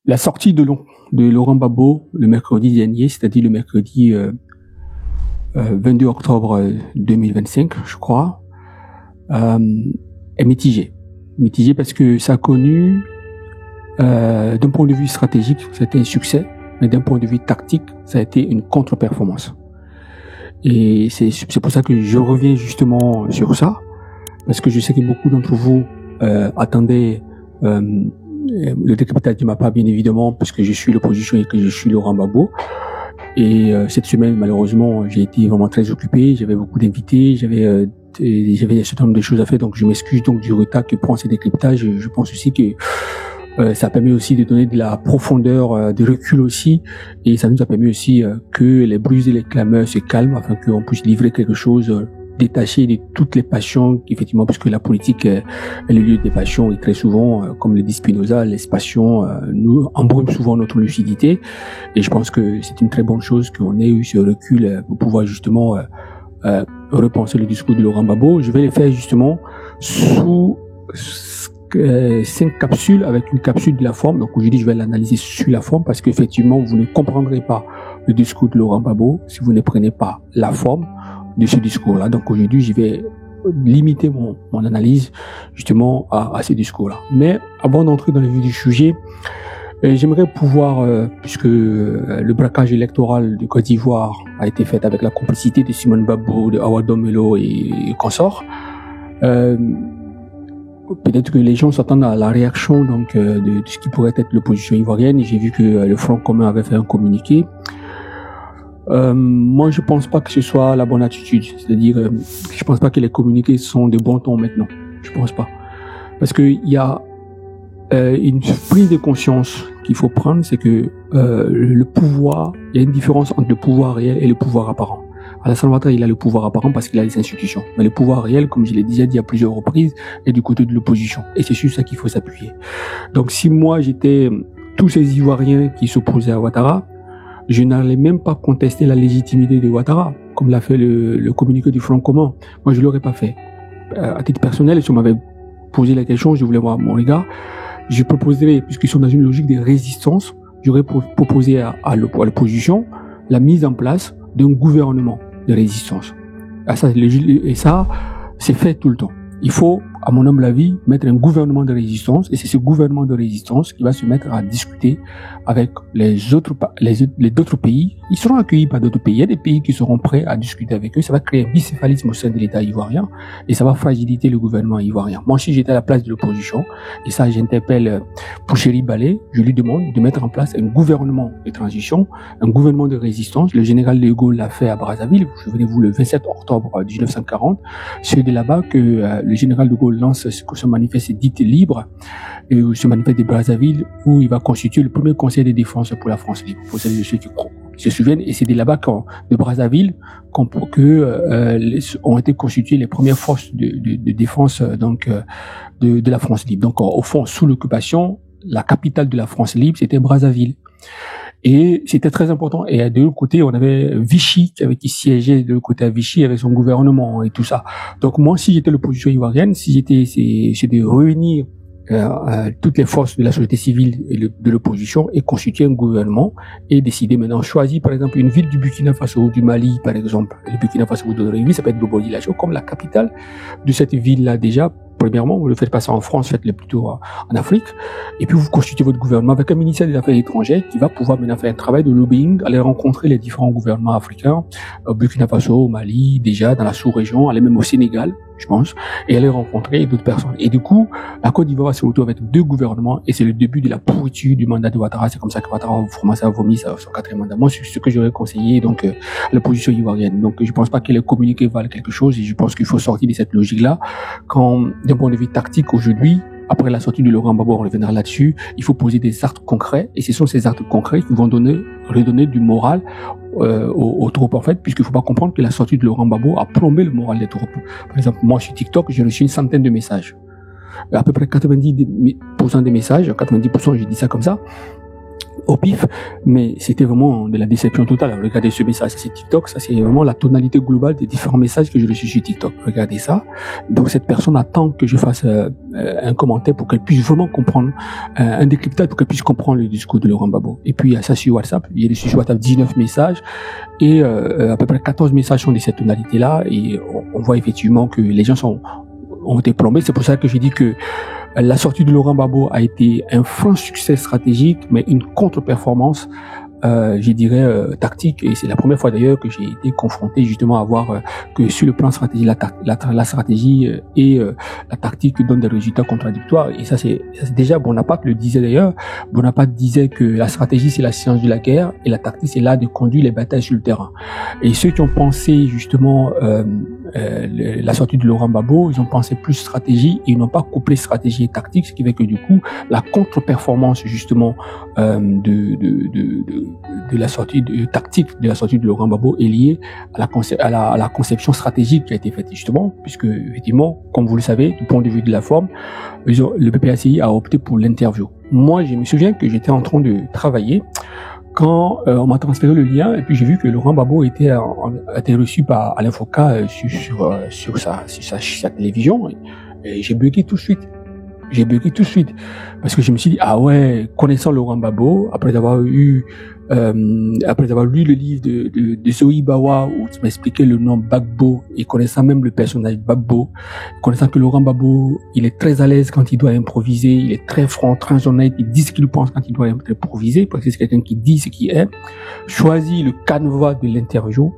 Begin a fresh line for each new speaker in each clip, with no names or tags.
La sortie de Laurent Gbagbo le mercredi dernier, c'est-à-dire le mercredi 22 octobre 2025, je crois, est mitigée. Mitigée parce que ça a connu, d'un point de vue stratégique, c'était un succès, mais d'un point de vue tactique, ça a été une contre-performance. Et c'est pour ça que je reviens justement sur ça, parce que je sais que beaucoup d'entre vous attendaient le décryptage de ma part, bien évidemment, parce que je suis l'opposition et que je suis Laurent Gbagbo. Et cette semaine, malheureusement, j'ai été vraiment très occupé. J'avais beaucoup d'invités, j'avais un certain nombre de choses à faire, donc je m'excuse donc du retard que prend ce décryptage. Je pense aussi que ça permet aussi de donner de la profondeur, de recul aussi, et ça nous a permis aussi que les bruits et les clameurs se calment, afin qu'on puisse livrer quelque chose détaché de toutes les passions, effectivement, parce que la politique est le lieu des passions, et très souvent, comme le dit Spinoza, les passions nous embrument souvent notre lucidité, et je pense que c'est une très bonne chose qu'on ait eu ce recul pour pouvoir justement repenser le discours de Laurent Gbagbo. Je vais le faire justement sous 5 capsules, avec une capsule de la forme. Donc aujourd'hui, je vais l'analyser sur la forme, parce qu'effectivement, vous ne comprendrez pas le discours de Laurent Gbagbo si vous ne prenez pas la forme de ce discours-là. Donc aujourd'hui, je vais limiter mon analyse justement à ce discours-là. Mais avant d'entrer dans le vif du sujet, j'aimerais pouvoir, puisque le braquage électoral de Côte d'Ivoire a été fait avec la complicité de Simone Gbagbo, de Awa Domelo et consorts, peut-être que les gens s'attendent à la réaction donc de ce qui pourrait être l'opposition ivoirienne. Et j'ai vu que le Front commun avait fait un communiqué. Moi, je pense pas que ce soit la bonne attitude. C'est-à-dire, je pense pas que les communiqués sont de bon ton maintenant. Je pense pas. Parce que il y a une prise de conscience qu'il faut prendre, c'est que le pouvoir, il y a une différence entre le pouvoir réel et le pouvoir apparent. Alassane Ouattara, il a le pouvoir apparent parce qu'il a les institutions. Mais le pouvoir réel, comme je l'ai déjà dit à plusieurs reprises, est du côté de l'opposition. Et c'est sur ça qu'il faut s'appuyer. Donc si moi j'étais tous ces Ivoiriens qui s'opposaient à Ouattara, je n'allais même pas contester la légitimité de Ouattara, comme l'a fait le communiqué du Front commun. Moi, je l'aurais pas fait. À titre personnel, si on m'avait posé la question, je voulais voir mon regard, je proposerais, puisqu'ils sont dans une logique de résistance, j'aurais proposé à l'opposition la mise en place d'un gouvernement de résistance. Et ça, c'est fait tout le temps. Il faut, à mon humble avis, mettre un gouvernement de résistance, et c'est ce gouvernement de résistance qui va se mettre à discuter avec les autres pays. Ils seront accueillis par d'autres pays. Il y a des pays qui seront prêts à discuter avec eux. Ça va créer un bicéphalisme au sein de l'État ivoirien, et ça va fragiliser le gouvernement ivoirien. Moi, si j'étais à la place de l'opposition, et ça, j'interpelle Pouchéri Balé, je lui demande de mettre en place un gouvernement de transition, un gouvernement de résistance. Le général de Gaulle l'a fait à Brazzaville, souvenez-vous, le 27 octobre 1940. C'est de là-bas que le général de Gaulle lance ce manifeste dit libre, et ce manifeste de Brazzaville, où il va constituer le premier conseil de défense pour la France libre, pour ceux qui se souviennent. Et c'est de là-bas de Brazzaville ont été constituées les premières forces de défense donc de la France libre. Donc au fond, sous l'occupation, la capitale de la France libre, c'était Brazzaville. Et c'était très important. Et de l'autre côté, on avait Vichy qui siégeait de l'autre côté à Vichy avec son gouvernement et tout ça. Donc moi, si j'étais l'opposition ivoirienne, c'est de réunir toutes les forces de la société civile et de l'opposition et constituer un gouvernement et décider maintenant, choisir par exemple une ville du Burkina Faso ou du Mali par exemple. Le Burkina Faso ou d'autres villes, ça peut être Bobo-Dioulasso comme la capitale de cette ville-là déjà. Premièrement, vous ne le faites pas ça en France, faites-le plutôt en Afrique. Et puis, vous constituez votre gouvernement avec un ministère des Affaires étrangères qui va pouvoir maintenant faire un travail de lobbying, aller rencontrer les différents gouvernements africains, au Burkina Faso, au Mali, déjà dans la sous-région, aller même au Sénégal, je pense, et aller rencontrer d'autres personnes. Et du coup, la Côte d'Ivoire se retrouve avec 2 gouvernements, et c'est le début de la pourriture du mandat de Ouattara. C'est comme ça que Ouattara va commencer à vomir son 4e mandat. Moi, c'est ce que j'aurais conseillé donc à l'opposition ivoirienne. Donc, je pense pas que les communiqués valent quelque chose, et je pense qu'il faut sortir de cette logique-là. Quand d'un point de vue tactique aujourd'hui, après la sortie de Laurent Gbagbo, on reviendra là-dessus, il faut poser des actes concrets, et ce sont ces actes concrets qui vont redonner du moral aux troupes en fait, puisqu'il faut pas comprendre que la sortie de Laurent Gbagbo a plombé le moral des troupes. Par exemple, moi sur TikTok, j'ai reçu une centaine de messages. À peu près 90% des messages, 90%, je dis ça comme ça, au pif, mais c'était vraiment de la déception totale. Regardez ce message, c'est TikTok, ça c'est vraiment la tonalité globale des différents messages que je reçus sur TikTok. Regardez ça. Donc cette personne attend que je fasse un commentaire pour qu'elle puisse vraiment comprendre, un décryptage pour qu'elle puisse comprendre le discours de Laurent Gbagbo. Et puis il y a ça sur WhatsApp, il y a sur WhatsApp 19 messages et à peu près 14 messages sont de cette tonalité-là et on voit effectivement que les gens ont été plombés. C'est pour ça que j'ai dit que la sortie de Laurent Gbagbo a été un franc succès stratégique, mais une contre-performance, je dirais, tactique. Et c'est la première fois d'ailleurs que j'ai été confronté justement à voir que sur le plan stratégique, la stratégie et la tactique donnent des résultats contradictoires. Et ça, c'est déjà Bonaparte le disait d'ailleurs. Bonaparte disait que la stratégie, c'est la science de la guerre et la tactique, c'est l'art de conduire les batailles sur le terrain. Et ceux qui ont pensé justement la sortie de Laurent Gbagbo, ils ont pensé plus stratégie et ils n'ont pas couplé stratégie et tactique, ce qui fait que du coup, la contre-performance justement de la sortie tactique de la sortie de Laurent Gbagbo est liée à la conception stratégique qui a été faite justement, puisque effectivement, comme vous le savez, du point de vue de la forme, le PPACI a opté pour l'interview. Moi, je me souviens que j'étais en train de travailler quand on m'a transféré le lien et puis j'ai vu que Laurent Gbagbo était reçu par Alain Foka sur sa télévision et j'ai bugué tout de suite. Parce que je me suis dit, ah ouais, connaissant Laurent Gbagbo, après avoir lu le livre de Zoé Bawa où tu m'expliquais le nom Gbagbo et connaissant même le personnage Gbagbo, connaissant que Laurent Gbagbo, il est très à l'aise quand il doit improviser, il est très franc, très honnête, il dit ce qu'il pense quand il doit improviser parce que c'est quelqu'un qui dit ce qu'il est, choisit le canevas de l'interview.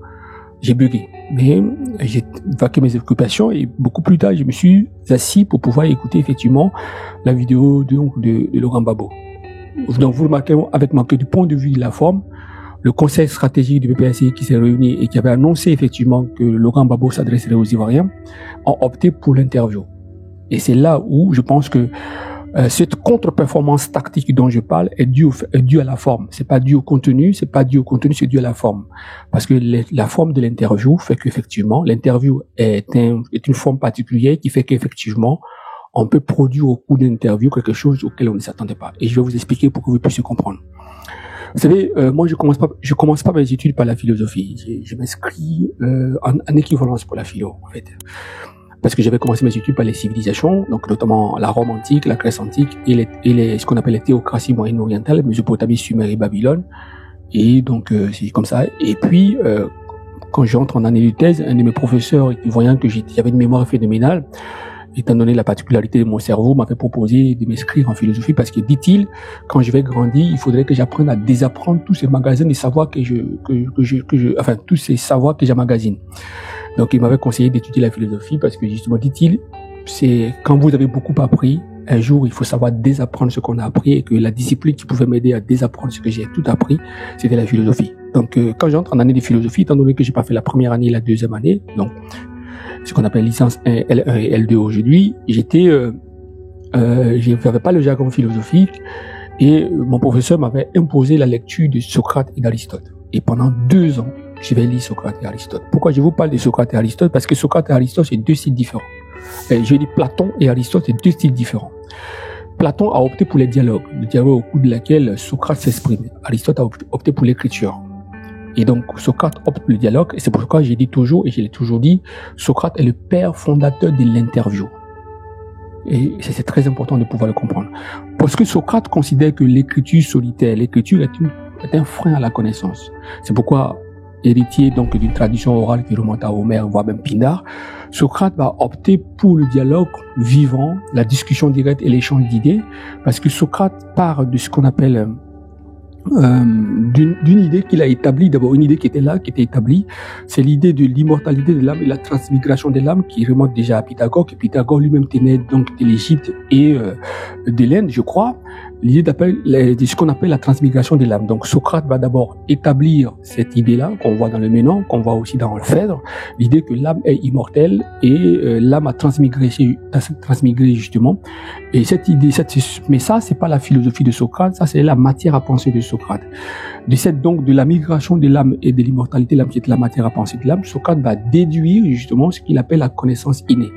J'ai bugué, mais j'ai vaqué mes occupations et beaucoup plus tard, je me suis assis pour pouvoir écouter effectivement la vidéo de Laurent Gbagbo. Donc, vous remarquez, avec manqué du point de vue de la forme, le conseil stratégique du PPACI qui s'est réuni et qui avait annoncé effectivement que Laurent Gbagbo s'adresserait aux Ivoiriens, ont opté pour l'interview. Et c'est là où je pense que cette contre-performance tactique dont je parle est due à la forme. C'est pas dû au contenu, c'est dû à la forme. Parce que la forme de l'interview fait qu'effectivement, l'interview est une forme particulière qui fait qu'effectivement, on peut produire au cours d'une interview quelque chose auquel on ne s'attendait pas. Et je vais vous expliquer pour que vous puissiez comprendre. Vous savez, moi, je commence pas mes études par la philosophie. Je m'inscris en équivalence pour la philo, en fait. Parce que j'avais commencé mes études par les civilisations, donc notamment la Rome antique, la Grèce antique et ce qu'on appelle les théocraties moyen-orientales, Mésopotamie, Sumer et Babylone. Et donc, c'est comme ça. Et puis, quand j'entre en année de thèse, un de mes professeurs, voyant que j'avais une mémoire phénoménale, étant donné la particularité de mon cerveau, m'avait proposé de m'inscrire en philosophie parce que, dit-il, quand je vais grandir, il faudrait que j'apprenne à désapprendre tous ces magasins de savoirs enfin, tous ces savoirs que j'emmagasine. Donc, il m'avait conseillé d'étudier la philosophie parce que, justement, dit-il, c'est quand vous avez beaucoup appris, un jour, il faut savoir désapprendre ce qu'on a appris et que la discipline qui pouvait m'aider à désapprendre ce que j'ai tout appris, c'était la philosophie. Donc, quand j'entre en année de philosophie, étant donné que j'ai pas fait la première année et la deuxième année, donc, ce qu'on appelle licence 1, L1 et L2 aujourd'hui, j'avais pas le jargon philosophique et mon professeur m'avait imposé la lecture de Socrate et d'Aristote. Et pendant 2 ans, je vais lire Socrate et Aristote. Pourquoi je vous parle de Socrate et Aristote? Parce que Socrate et Aristote, c'est 2 styles différents. Je dis Platon et Aristote, c'est 2 styles différents. Platon a opté pour les dialogues, le dialogue au cours de laquelle Socrate s'exprime. Aristote a opté pour l'écriture. Et donc, Socrate opte pour le dialogue, et c'est pourquoi j'ai dit toujours, et je l'ai toujours dit, Socrate est le père fondateur de l'interview. Et c'est très important de pouvoir le comprendre. Parce que Socrate considère que l'écriture solitaire, l'écriture est un frein à la connaissance. C'est pourquoi, héritier donc d'une tradition orale qui remonte à Homère, voire même Pindare, Socrate va opter pour le dialogue vivant, la discussion directe et l'échange d'idées, parce que Socrate part de ce qu'on appelle d'une idée qu'il a établie, d'abord une idée qui était établie, c'est l'idée de l'immortalité de l'âme et la transmigration de l'âme qui remonte déjà à Pythagore, que Pythagore lui-même tenait donc de l'Égypte et de l'Inde, je crois, l'idée de ce qu'on appelle la transmigration de l'âme. Donc Socrate va d'abord établir cette idée-là, qu'on voit dans le Ménon, qu'on voit aussi dans le Phèdre, l'idée que l'âme est immortelle et l'âme a transmigré justement. Et cette idée, mais ça, c'est pas la philosophie de Socrate, ça c'est la matière à penser de Socrate. De la migration de l'âme et de l'immortalité de l'âme, qui est la matière à penser de l'âme, Socrate va déduire justement ce qu'il appelle la connaissance innée.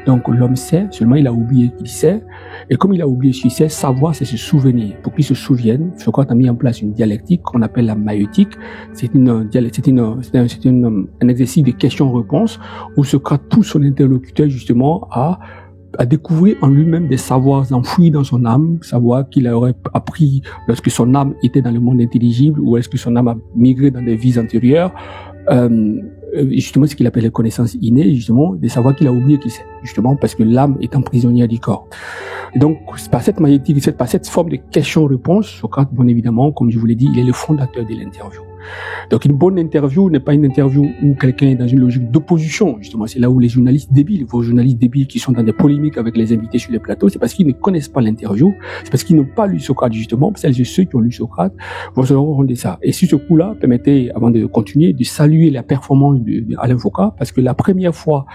Donc l'homme sait, seulement il a oublié qu'il sait, et comme il a oublié qu'il sait, savoir c'est se souvenir, pour qu'ils se souviennent. Socrate a mis en place une dialectique qu'on appelle la maïeutique. C'est un exercice de questions-réponses où Socrate pousse son interlocuteur justement à découvrir en lui-même des savoirs enfouis dans son âme, savoirs qu'il aurait appris lorsque son âme était dans le monde intelligible ou est-ce que son âme a migré dans des vies antérieures. Justement, ce qu'il appelle les connaissances innées, justement, des savoirs qu'il a oublié qu'il sait, justement, parce que l'âme est emprisonnière du corps. Et donc, par cette maïeutique, par cette forme de question-réponse, Socrate, bien évidemment, comme je vous l'ai dit, il est le fondateur de l'interview. Donc, une bonne interview n'est pas une interview où quelqu'un est dans une logique d'opposition. Justement, c'est là où les journalistes débiles, vos journalistes débiles qui sont dans des polémiques avec les invités sur les plateaux, c'est parce qu'ils ne connaissent pas l'interview, c'est parce qu'ils n'ont pas lu Socrate, justement. Celles et ceux qui ont lu Socrate vont se rendre compte de ça. Et sur ce coup-là, permettez, avant de continuer, de saluer la performance d'Alain Foka, parce que la première fois,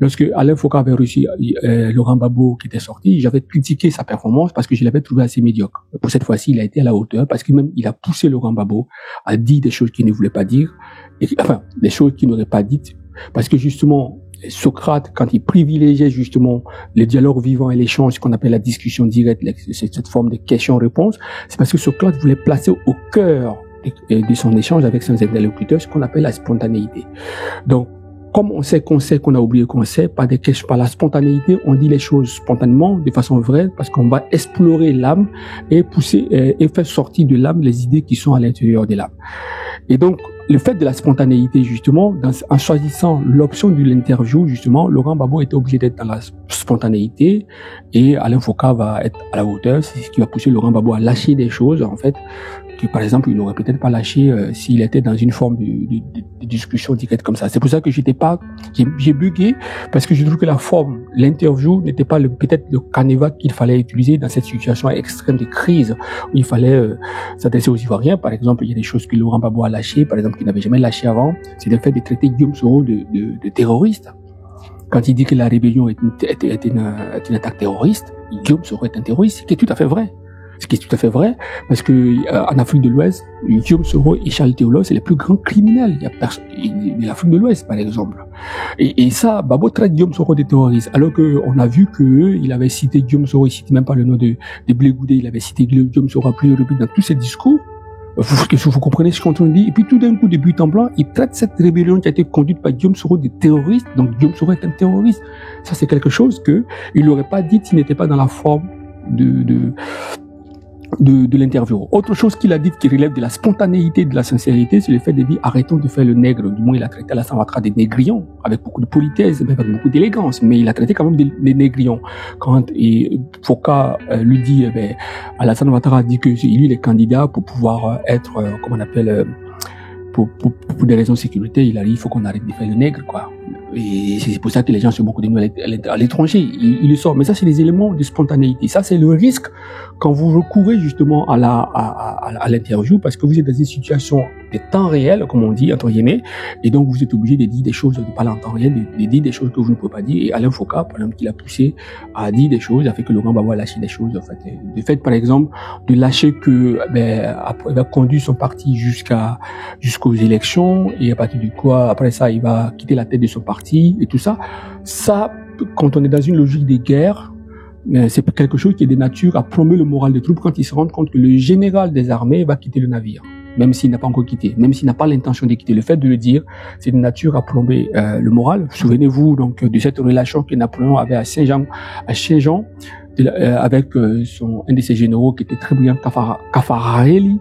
lorsque Alain Foka avait reçu Laurent Gbagbo qui était sorti, j'avais critiqué sa performance parce que je l'avais trouvé assez médiocre. Pour cette fois-ci, il a été à la hauteur, parce que même il a poussé Laurent Gbagbo à dire des choses qu'il ne voulait pas dire, enfin, des choses qu'il n'aurait pas dites, parce que justement, Socrate, quand il privilégiait justement le dialogue vivant et l'échange, ce qu'on appelle la discussion directe, cette forme de question-réponse, c'est parce que Socrate voulait placer au cœur de son échange avec son interlocuteur ce qu'on appelle la spontanéité. Donc, comme on sait qu'on a oublié qu'on sait, par la spontanéité, on dit les choses spontanément, de façon vraie, parce qu'on va explorer l'âme et pousser et faire sortir de l'âme les idées qui sont à l'intérieur de l'âme. Et donc, le fait de la spontanéité, justement, en choisissant l'option de l'interview, justement, Laurent Gbagbo était obligé d'être dans la spontanéité et Alain Foka va être à la hauteur. C'est ce qui va pousser Laurent Gbagbo à lâcher des choses, en fait, que par exemple, il n'aurait peut-être pas lâché s'il était dans une forme de discussion directe comme ça. C'est pour ça que j'ai bugué, parce que je trouve que la forme, l'interview n'était pas peut-être le canevas qu'il fallait utiliser dans cette situation extrême de crise où il fallait s'adresser aux Ivoiriens. Par exemple, il y a des choses que Laurent Gbagbo a lâché, par exemple, qu'il n'avait jamais lâché avant. C'est le fait de traiter Guillaume Soro de terroriste. Quand il dit que la rébellion est une attaque terroriste, Guillaume Soro est un terroriste, ce qui est tout à fait vrai. Ce qui est tout à fait vrai, parce que en Afrique de l'Ouest, Guillaume Soro et Charles Théodore, c'est les plus grands criminels. Il y a personne de l'Afrique de l'Ouest, par exemple. Et ça, Gbagbo traite Guillaume Soro de terroriste, alors que on a vu que il avait cité Guillaume Soro, il citait même pas le nom de Blé Goudé, il avait cité Guillaume Soro à plusieurs reprises dans tous ses discours. Vous comprenez ce qu'on dit. Et puis tout d'un coup, de but en blanc, il traite cette rébellion qui a été conduite par Guillaume Soro de terroriste. Donc Guillaume Soro est un terroriste. Ça, c'est quelque chose que il n'aurait pas dit s'il n'était pas dans la forme de l'interview. Autre chose qu'il a dit qui relève de la spontanéité, de la sincérité, c'est le fait de dire arrêtons de faire le nègre. Du moins, il a traité Alassane Ouattara des négrillons, avec beaucoup de politesse, avec beaucoup d'élégance, mais il a traité quand même des négrillons. Quand Foka lui dit, Alassane Ouattara dit que lui, il est candidat pour pouvoir être, comment on appelle, pour des raisons de sécurité, il a dit il faut qu'on arrête de faire le nègre, quoi. Et c'est pour ça que les gens sont beaucoup de nous à l'étranger. Il le sort. Mais ça, c'est les éléments de spontanéité. Ça, c'est le risque quand vous recourez justement à l'interview, parce que vous êtes dans une situation de temps réel, comme on dit, entre guillemets, et donc vous êtes obligé de dire des choses, de parler en temps réel, de dire des choses que vous ne pouvez pas dire. Et Alain Foka, par exemple, qui l'a poussé à dire des choses, a fait que Laurent Gbagbo a lâché des choses, en fait. Le fait, par exemple, de lâcher que, après, il va conduire son parti jusqu'aux élections, et à partir du quoi, après ça, il va quitter la tête de son parti, et tout ça. Ça, quand on est dans une logique de guerre, c'est quelque chose qui est de nature à plomber le moral des troupes quand ils se rendent compte que le général des armées va quitter le navire, même s'il n'a pas encore quitté, même s'il n'a pas l'intention de quitter. Le fait de le dire, c'est de nature à plomber le moral. Souvenez-vous donc de cette relation que Napoléon avait à Saint-Jean, avec un de ses généraux qui était très brillant, Caffarelli.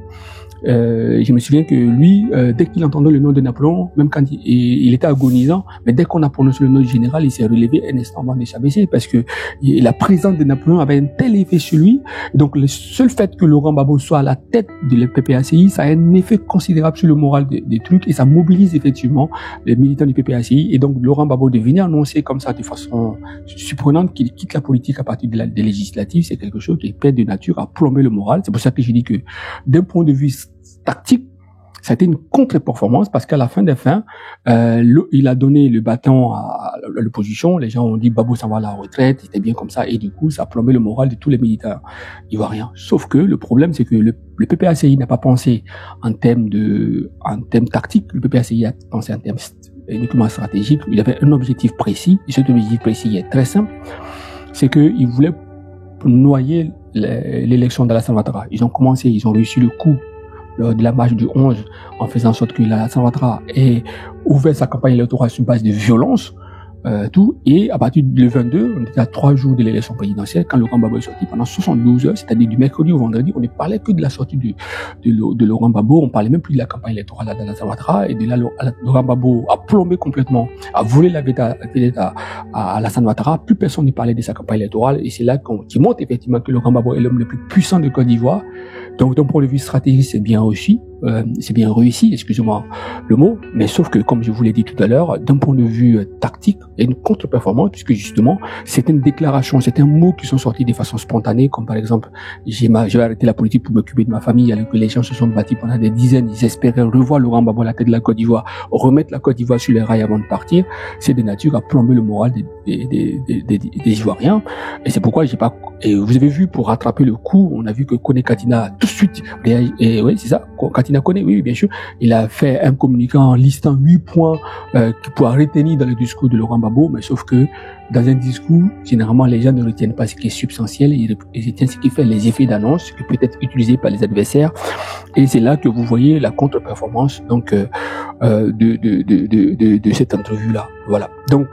Je me souviens que lui, dès qu'il entendait le nom de Napoléon, même quand il était agonisant, mais dès qu'on a prononcé le nom du général, il s'est relevé un instant avant de s'abaisser, parce que la présence de Napoléon avait un tel effet sur lui. Donc le seul fait que Laurent Gbagbo soit à la tête de l'PPACI, ça a un effet considérable sur le moral des trucs, et ça mobilise effectivement les militants du PPACI. Et donc Laurent Gbagbo de venir annoncer comme ça de façon surprenante qu'il quitte la politique à partir des législatives, c'est quelque chose qui est peut-être de nature à plomber le moral. C'est pour ça que je dis que d'un point de vue tactique, ça a été une contre-performance, parce qu'à la fin des fins, il a donné le bâton à l'opposition. Les gens ont dit Gbagbo s'en va à la retraite, c'était bien comme ça, et du coup ça a plombé le moral de tous les militaires ivoiriens. Sauf que le problème, c'est que le PPACI n'a pas pensé en termes tactiques. Le PPACI a pensé en termes uniquement stratégiques. Il avait un objectif précis, et cet objectif précis est très simple, c'est qu'il voulait noyer l'élection d'Alassane Ouattara. Ils ont réussi le coup de la marche du 11 en faisant en sorte que Alassane Ouattara ait ouvert sa campagne électorale sur une base de violence. Et à partir du 22, on était à 3 jours de l'élection présidentielle, quand Laurent Gbagbo est sorti, pendant 72 heures, c'est-à-dire du mercredi au vendredi, on ne parlait que de la sortie de Laurent Gbagbo, on parlait même plus de la campagne électorale d'Alassane Ouattara, et de là, Laurent Gbagbo a plombé complètement, a volé la vedette à Alassane Ouattara, plus personne ne parlait de sa campagne électorale, et c'est là qui montre effectivement que Laurent Gbagbo est l'homme le plus puissant de Côte d'Ivoire. Donc, d'un point de vue stratégique, c'est bien réussi, excusez-moi le mot, mais sauf que, comme je vous l'ai dit tout à l'heure, d'un point de vue tactique, il y a une contre-performance, puisque justement, certaines déclarations, certains mots qui sont sortis de façon spontanée, comme par exemple, je vais arrêter la politique pour m'occuper de ma famille, alors que les gens se sont battus pendant des dizaines, ils espéraient revoir Laurent Gbagbo à la tête de la Côte d'Ivoire, remettre la Côte d'Ivoire sur les rails avant de partir, c'est de nature à plomber le moral des Ivoiriens, et c'est pourquoi et vous avez vu, pour rattraper le coup, on a vu que Kone Katina a tout de suite réagi, et oui, c'est ça, Katina Kone, oui, bien sûr, il a fait un communiqué en listant 8 points qu'il pourra retenir dans le discours de Laurent Gbagbo, mais sauf que dans un discours, généralement, les gens ne retiennent pas ce qui est substantiel, ils retiennent ce qui fait les effets d'annonce, ce qui peut être utilisé par les adversaires, et c'est là que vous voyez la contre-performance donc de cette entrevue-là. Voilà. Donc,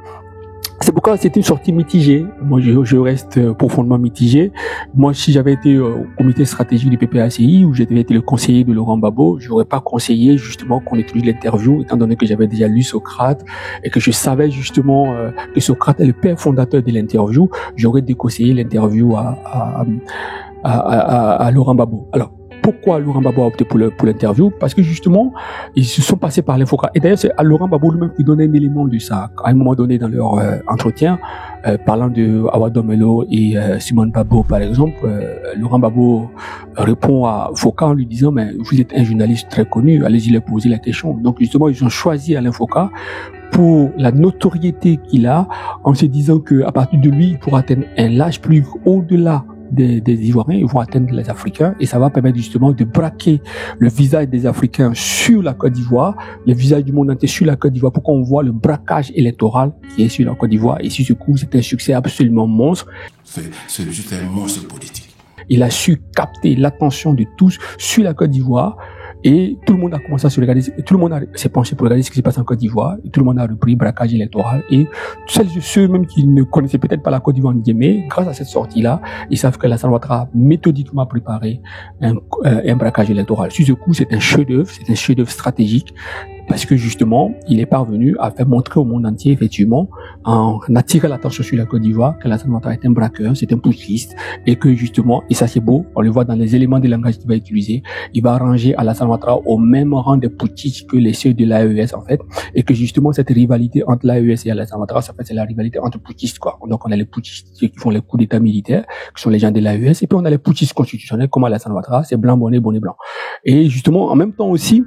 c'est pourquoi c'est une sortie mitigée. Moi, je reste profondément mitigé. Moi, si j'avais été au comité stratégique du PPACI, où j'avais été le conseiller de Laurent Gbagbo, j'aurais pas conseillé justement qu'on utilise l'interview, étant donné que j'avais déjà lu Socrate et que je savais justement que Socrate est le père fondateur de l'interview. J'aurais déconseillé l'interview à Laurent Gbagbo. Alors, pourquoi Laurent Gbagbo a opté pour l'interview? Parce que justement, ils se sont passés par l'infoca. Et d'ailleurs, c'est à Laurent Gbagbo lui-même qui donnait un élément de ça. À un moment donné, dans leur entretien, parlant de Awa Domelo et Simone Babo, par exemple, Laurent Gbagbo répond à Foka en lui disant, mais vous êtes un journaliste très connu, allez-y leur poser la question. Donc justement, ils ont choisi Alain Foka pour la notoriété qu'il a, en se disant que à partir de lui, il pourra atteindre un large plus au-delà des Ivoiriens, ils vont atteindre les Africains, et ça va permettre justement de braquer le visage des Africains sur la Côte d'Ivoire, le visage du monde entier sur la Côte d'Ivoire, pour qu'on voit le braquage électoral qui est sur la Côte d'Ivoire. Et sur ce coup, c'est un succès absolument monstre.
C'est juste un monstre politique.
Il a su capter l'attention de tous sur la Côte d'Ivoire. Et tout le monde a commencé à se regarder, tout le monde s'est penché pour regarder ce qui se passe en Côte d'Ivoire, et tout le monde a repris braquage électoral, et celles et ceux même qui ne connaissaient peut-être pas la Côte d'Ivoire, grâce à cette sortie-là, ils savent que Alassane Ouattara a méthodiquement préparé un braquage électoral. Sur ce coup, c'est un chef-d'œuvre stratégique, parce que justement, il est parvenu à faire montrer au monde entier, effectivement, en attirant l'attention sur la Côte d'Ivoire, que Alassane Ouattara est un braqueur, c'est un putschiste, et que justement, et ça c'est beau, on le voit dans les éléments de langage qu'il va utiliser, il va ranger Alassane Ouattara au même rang des putschistes que les ceux de l'AES, en fait, et que justement, cette rivalité entre l'AES et Alassane Ouattara, ça fait, c'est la rivalité entre putschistes, quoi. Donc, on a les putschistes qui font les coups d'état militaires, qui sont les gens de l'AES, et puis on a les putschistes constitutionnels, comme Alassane Ouattara, c'est blanc, bonnet, bonnet blanc. Et justement, en même temps aussi,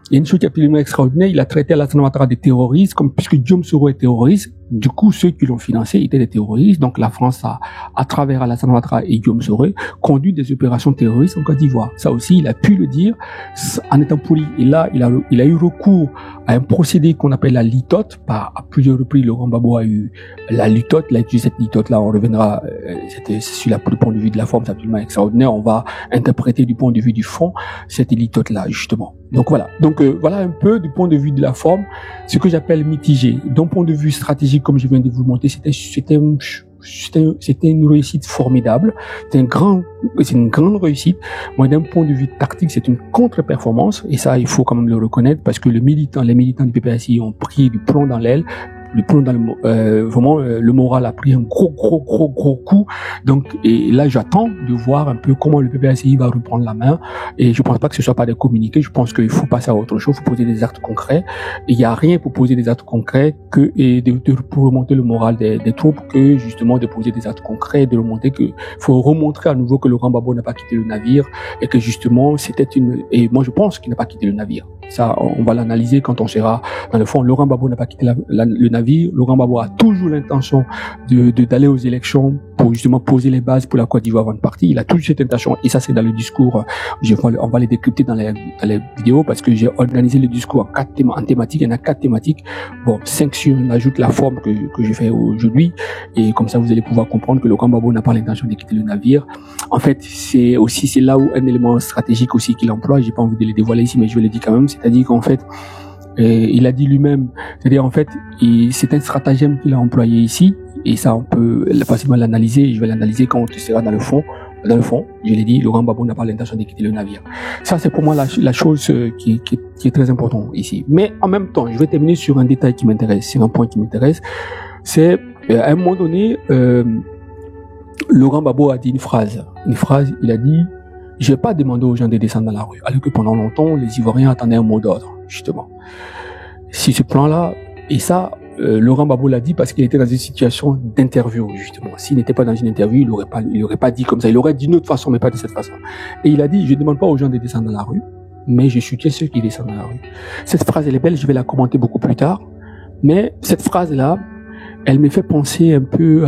il y a une chose qui est absolument extraordinaire, il a traité Alassane Ouattara de terroriste, comme puisque Guillaume Soro est terroriste, du coup, ceux qui l'ont financé étaient des terroristes, donc la France a, à travers Alassane Ouattara et Guillaume Soro, conduit des opérations terroristes en Côte d'Ivoire. Ça aussi, il a pu le dire, en étant poli. Et là, il a eu recours à un procédé qu'on appelle la litote, à plusieurs reprises, Laurent Gbagbo a eu la litote, il a utilisé cette litote-là, on reviendra, c'était sur le point de vue de la forme, c'est absolument extraordinaire, on va interpréter du point de vue du fond, cette litote-là, justement. Donc voilà. Donc, voilà un peu du point de vue de la forme, ce que j'appelle mitigé. D'un point de vue stratégique, comme je viens de vous le montrer, c'était une réussite formidable. C'est une grande réussite. Moi, d'un point de vue tactique, c'est une contre-performance. Et ça, il faut quand même le reconnaître parce que les militants du PPACI ont pris du plomb dans l'aile. Vraiment, le moral a pris un gros coup. Donc, et là, j'attends de voir un peu comment le PPACI va reprendre la main. Et je pense pas que ce soit pas des communiqués. Je pense qu'il faut passer à autre chose. Il faut poser des actes concrets. Et il y a rien pour poser des actes concrets pour remonter le moral des troupes que justement de poser des actes concrets, de remonter faut remontrer à nouveau que Laurent Gbagbo n'a pas quitté le navire et que justement et moi je pense qu'il n'a pas quitté le navire. Ça, on va l'analyser quand on sera dans le fond. Laurent Gbagbo n'a pas quitté le navire. Laurent Gbagbo a toujours l'intention d'aller aux élections pour justement poser les bases pour la Côte d'Ivoire avant de partir. Il a toujours cette intention. Et ça, c'est dans le discours. On va les décrypter dans les vidéos parce que j'ai organisé le discours en thématiques. Il y en a 4 thématiques. Bon, 5 si on ajoute la forme que je fais aujourd'hui. Et comme ça, vous allez pouvoir comprendre que Laurent Gbagbo n'a pas l'intention de quitter le navire. En fait, c'est là où un élément stratégique aussi qu'il emploie. J'ai pas envie de le dévoiler ici, mais je vais le dire quand même. C'est-à-dire qu'en fait, il a dit lui-même, c'est-à-dire en fait, c'est un stratagème qu'il a employé ici, et ça on peut facilement l'analyser. Je vais l'analyser quand on sera dans le fond. Dans le fond, je l'ai dit, Laurent Gbagbo n'a pas l'intention de quitter le navire. Ça, c'est pour moi la chose qui est très importante ici. Mais en même temps, je vais terminer sur un détail qui m'intéresse, c'est un point qui m'intéresse. C'est à un moment donné, Laurent Gbagbo a dit une phrase. Il a dit: je vais pas demander aux gens de descendre dans la rue. Alors que pendant longtemps, les Ivoiriens attendaient un mot d'ordre, justement. Si ce plan-là, et ça, Laurent Gbagbo l'a dit parce qu'il était dans une situation d'interview, justement. S'il n'était pas dans une interview, il aurait pas dit comme ça. Il aurait dit d'une autre façon, mais pas de cette façon. Et il a dit: je ne demande pas aux gens de descendre dans la rue, mais je soutiens ceux qui descendent dans la rue. Cette phrase, elle est belle, je vais la commenter beaucoup plus tard. Mais cette phrase-là, elle me fait penser un peu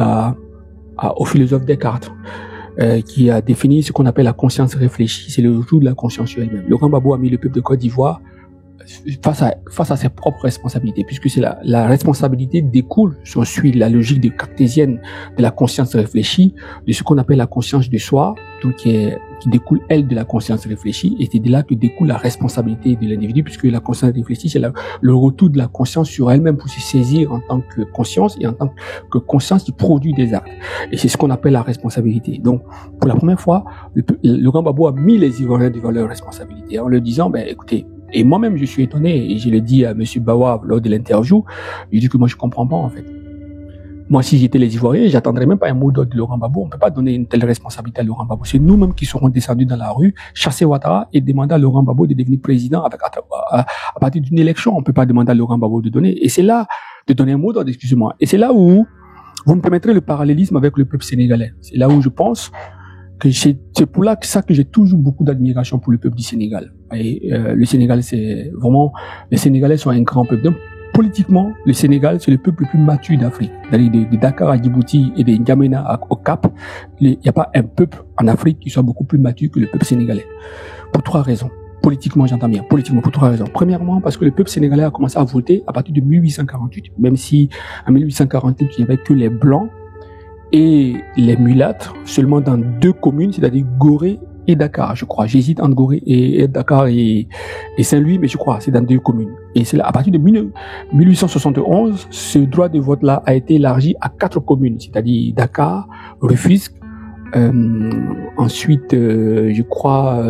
au philosophe Descartes. Qui a défini ce qu'on appelle la conscience réfléchie, c'est le retour de la conscience sur elle-même. Laurent Gbagbo a mis le peuple de Côte d'Ivoire face à ses propres responsabilités, puisque c'est la responsabilité découle, si on suit la logique cartésienne de la conscience réfléchie, de ce qu'on appelle la conscience de soi, donc qui découle, elle, de la conscience réfléchie, et c'est de là que découle la responsabilité de l'individu, puisque la conscience réfléchie, c'est le retour de la conscience sur elle-même pour se saisir en tant que conscience et en tant que conscience qui produit des actes. Et c'est ce qu'on appelle la responsabilité. Donc, pour la première fois, Laurent Gbagbo a mis les Ivoiriens devant leurs responsabilités, en leur disant, écoutez, et moi-même, je suis étonné, et je l'ai dit à monsieur Bawa lors de l'interview, je dis que moi, je comprends pas, en fait. Moi, si j'étais les Ivoiriens, j'attendrais même pas un mot d'ordre de Laurent Gbagbo. On peut pas donner une telle responsabilité à Laurent Gbagbo. C'est nous-mêmes qui serons descendus dans la rue, chasser Ouattara et demander à Laurent Gbagbo de devenir président à partir d'une élection. On peut pas demander à Laurent Gbagbo de donner. Et c'est là, de donner un mot d'ordre, excusez-moi. Et c'est là où vous me permettrez le parallélisme avec le peuple sénégalais. C'est là où je pense que c'est pour ça que j'ai toujours beaucoup d'admiration pour le peuple du Sénégal. Et le Sénégal, c'est vraiment, les Sénégalais sont un grand peuple. Donc, politiquement, le Sénégal, c'est le peuple le plus mature d'Afrique. De Dakar à Djibouti et de N'Djamena au Cap, il n'y a pas un peuple en Afrique qui soit beaucoup plus mature que le peuple sénégalais. Pour 3 raisons. Politiquement, j'entends bien. Politiquement, pour 3 raisons. Premièrement, parce que le peuple sénégalais a commencé à voter à partir de 1848. Même si, en 1848, il n'y avait que les Blancs et les mulâtres, seulement dans 2 communes, c'est-à-dire Gorée et Dakar, je crois. J'hésite entre Gorée et Dakar et Saint-Louis, mais je crois, c'est dans 2 communes. Et c'est là, à partir de 1871, ce droit de vote-là a été élargi à 4 communes, c'est-à-dire Dakar, Rufisque, ensuite, je crois,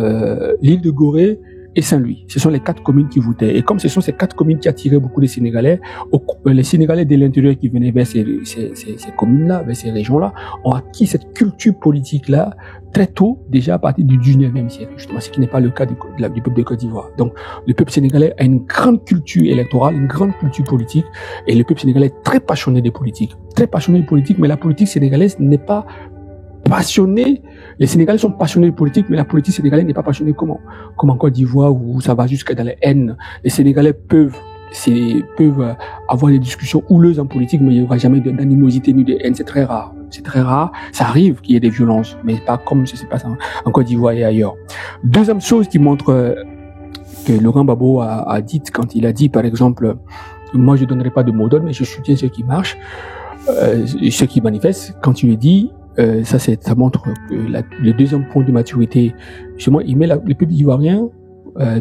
l'île de Gorée et Saint-Louis. Ce sont les 4 communes qui votaient. Et comme ce sont ces 4 communes qui attiraient beaucoup de Sénégalais, les Sénégalais de l'intérieur qui venaient vers ces communes-là, vers ces régions-là, ont acquis cette culture politique-là très tôt, déjà à partir du 19e siècle, justement, ce qui n'est pas le cas du peuple de Côte d'Ivoire. Donc, le peuple sénégalais a une grande culture électorale, une grande culture politique, et le peuple sénégalais est très passionné de politique. Très passionné de politique, mais la politique sénégalaise n'est pas passionnés. Les Sénégalais sont passionnés de politique, mais la politique sénégalaise n'est pas passionnée comme en Côte d'Ivoire où ça va jusqu'à dans les haines. Les Sénégalais peuvent avoir des discussions houleuses en politique, mais il n'y aura jamais d'animosité ni de haine. C'est très rare. C'est très rare. Ça arrive qu'il y ait des violences, mais pas comme ça se passe en Côte d'Ivoire et ailleurs. Deuxième chose qui montre que Laurent Gbagbo a dit quand il a dit, par exemple, moi je donnerai pas de mot d'ordre, mais je soutiens ceux qui marchent, ceux qui manifestent. Quand il le dit, ça montre que le deuxième point de maturité, justement, il met le peuple ivoirien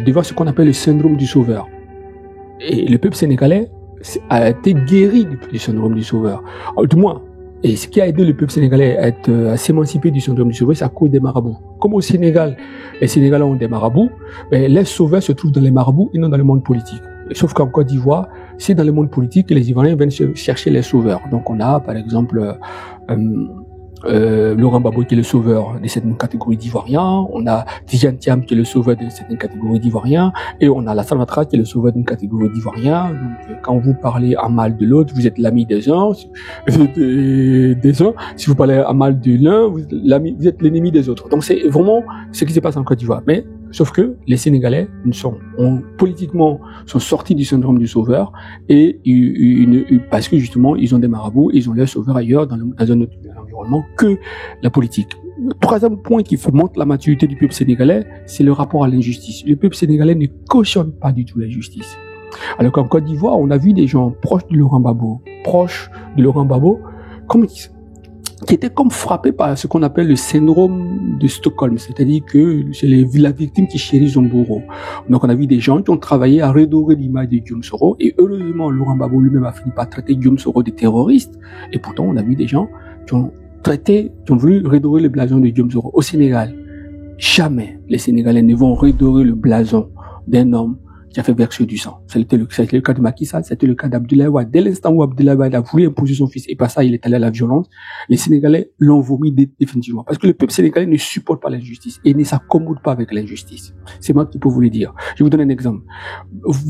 devant ce qu'on appelle le syndrome du sauveur. Et le peuple sénégalais a été guéri du syndrome du sauveur. Du moins, et ce qui a aidé le peuple sénégalais à s'émanciper du syndrome du sauveur, c'est à cause des marabouts. Comme au Sénégal, les Sénégalais ont des marabouts, mais les sauveurs se trouvent dans les marabouts et non dans le monde politique. Sauf qu'en Côte d'Ivoire, c'est dans le monde politique que les Ivoiriens viennent chercher les sauveurs. Donc on a, par exemple, Laurent Gbagbo qui est le sauveur de cette catégorie d'Ivoiriens, on a Tidjane Thiam qui est le sauveur de cette catégorie d'Ivoiriens, et on a Alassane Ouattara qui est le sauveur d'une catégorie d'Ivoiriens. Donc quand vous parlez à mal de l'autre, vous êtes l'ami des uns, si vous parlez à mal de l'un, vous êtes l'ennemi des autres. Donc c'est vraiment ce qui se passe en Côte d'Ivoire. Mais Sauf que les Sénégalais politiquement sont sortis du syndrome du sauveur et parce que justement ils ont des marabouts, ils ont leur sauveur ailleurs dans un autre environnement que la politique. Le troisième point qui montre la maturité du peuple sénégalais, c'est le rapport à l'injustice. Le peuple sénégalais ne cautionne pas du tout l'injustice. Alors qu'en Côte d'Ivoire, on a vu des gens proches de Laurent Gbagbo, qui étaient comme frappés par ce qu'on appelle le syndrome de Stockholm, c'est-à-dire que c'est la victime qui chérit son bourreau. Donc on a vu des gens qui ont travaillé à redorer l'image de Guillaume Soro, et heureusement Laurent Gbagbo lui-même a fini par traiter Guillaume Soro de terroriste, et pourtant on a vu des gens qui ont voulu redorer le blason de Guillaume Soro. Au Sénégal, jamais les Sénégalais ne vont redorer le blason d'un homme qui a fait verser du sang. C'était le cas de Macky Sall, c'était le cas d'Abdoulaye Wade. Dès l'instant où Abdoulaye Wade a voulu imposer son fils, et par ça il est allé à la violence, les Sénégalais l'ont vomi définitivement. Parce que le peuple sénégalais ne supporte pas l'injustice et ne s'accommode pas avec l'injustice. C'est moi qui peux vous le dire. Je vous donne un exemple.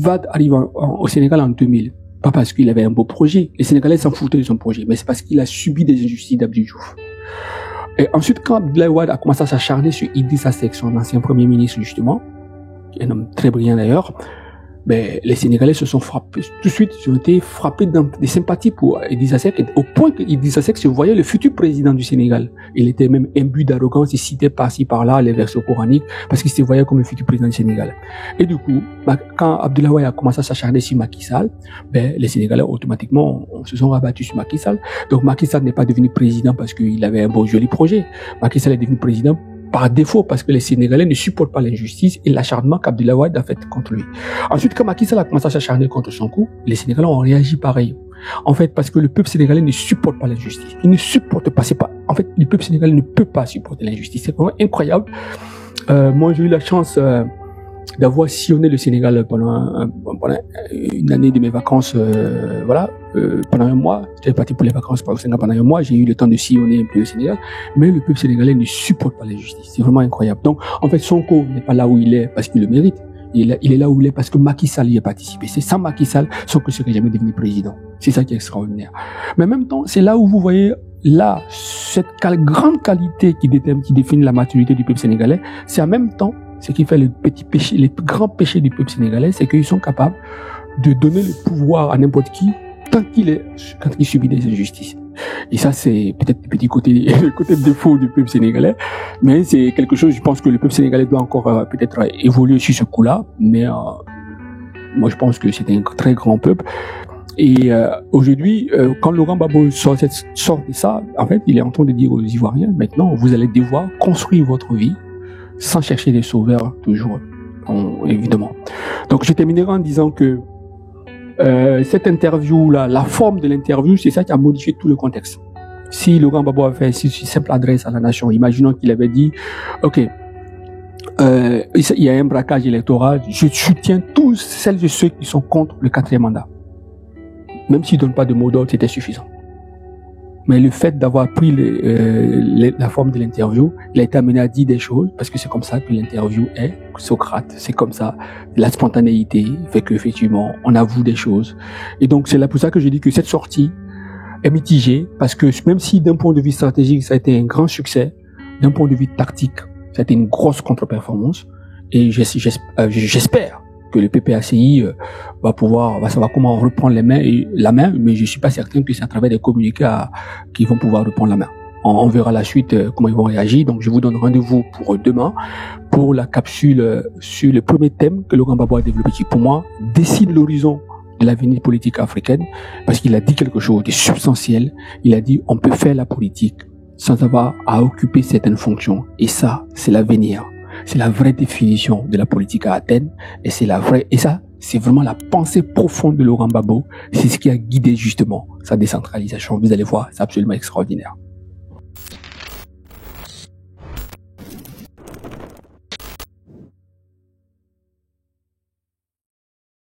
Wade arrive au Sénégal en 2000. Pas parce qu'il avait un beau projet. Les Sénégalais s'en foutaient de son projet, mais c'est parce qu'il a subi des injustices d'Abdou Diouf. Et ensuite, quand Abdoulaye Wade a commencé à s'acharner sur Idrissa Seck, son ancien premier ministre justement, un homme très brillant d'ailleurs, mais les Sénégalais se sont frappés, tout de suite, ils ont été frappés des sympathies pour Idrissa Seck, au point que Idrissa Seck se voyait le futur président du Sénégal. Il était même imbu d'arrogance, il citait par-ci par-là les versets coraniques, parce qu'il se voyait comme le futur président du Sénégal. Et du coup, quand Abdoulaye Wade a commencé à s'acharner sur Macky Sall, les Sénégalais automatiquement se sont rabattus sur Macky Sall. Donc Macky Sall n'est pas devenu président parce qu'il avait un beau joli projet. Macky Sall est devenu président par défaut, parce que les Sénégalais ne supportent pas l'injustice et l'acharnement qu'Abdoulaye Wade a fait contre lui. Ensuite, quand Macky Sall a commencé à s'acharner contre Sonko, les Sénégalais ont réagi pareil. En fait, parce que le peuple sénégalais ne supporte pas l'injustice. Il ne supporte pas, en fait, le peuple sénégalais ne peut pas supporter l'injustice. C'est vraiment incroyable. Moi, j'ai eu la chance d'avoir sillonné le Sénégal pendant une année de mes vacances, pendant un mois. J'étais parti pour les vacances au Sénégal pendant un mois. J'ai eu le temps de sillonner un peu le Sénégal. Mais le peuple sénégalais ne supporte pas l'injustice. C'est vraiment incroyable. Donc, en fait, Sonko n'est pas là où il est parce qu'il le mérite. Il est là où il est parce que Macky Sall y a participé. C'est sans Macky Sall, Sonko serait jamais devenu président. C'est ça qui est extraordinaire. Mais en même temps, c'est là où vous voyez, là, cette grande qualité qui définit la maturité du peuple sénégalais, c'est en même temps ce qui fait les grands péchés du peuple sénégalais, c'est qu'ils sont capables de donner le pouvoir à n'importe qui quand il subit des injustices. Et ça, c'est peut-être le côté défaut du peuple sénégalais, mais c'est quelque chose, je pense que le peuple sénégalais doit encore peut-être évoluer sur ce coup-là, mais moi je pense que c'est un très grand peuple. Et aujourd'hui, quand Laurent Gbagbo sort de ça, en fait, il est en train de dire aux Ivoiriens, maintenant, vous allez devoir construire votre vie sans chercher des sauveurs, toujours, évidemment. Donc, je terminerai en disant que cette interview-là, la forme de l'interview, c'est ça qui a modifié tout le contexte. Si Laurent Gbagbo avait fait une simple adresse à la nation, imaginons qu'il avait dit, OK, il y a un braquage électoral, je soutiens tous celles et ceux qui sont contre le 4e mandat. Même s'il ne donne pas de mot d'ordre, c'était suffisant. Mais le fait d'avoir pris la forme de l'interview, il a été amené à dire des choses, parce que c'est comme ça que l'interview est, Socrate, c'est comme ça. La spontanéité fait qu'effectivement, on avoue des choses. Et donc, c'est là pour ça que je dis que cette sortie est mitigée, parce que même si d'un point de vue stratégique, ça a été un grand succès, d'un point de vue tactique, ça a été une grosse contre-performance, et j'espère que le PPACI va savoir comment reprendre la main, mais je suis pas certain que c'est à travers des communiqués qu'ils vont pouvoir reprendre la main. On verra la suite, comment ils vont réagir. Donc, je vous donne rendez-vous pour demain, pour la capsule sur le premier thème que Laurent Gbagbo a développé, qui, pour moi, dessine l'horizon de l'avenir politique africaine, parce qu'il a dit quelque chose de substantiel. Il a dit, on peut faire la politique sans avoir à occuper certaines fonctions. Et ça, c'est l'avenir. C'est la vraie définition de la politique à Athènes, et ça, c'est vraiment la pensée profonde de Laurent Gbagbo. C'est ce qui a guidé justement sa décentralisation. Vous allez voir, c'est absolument extraordinaire.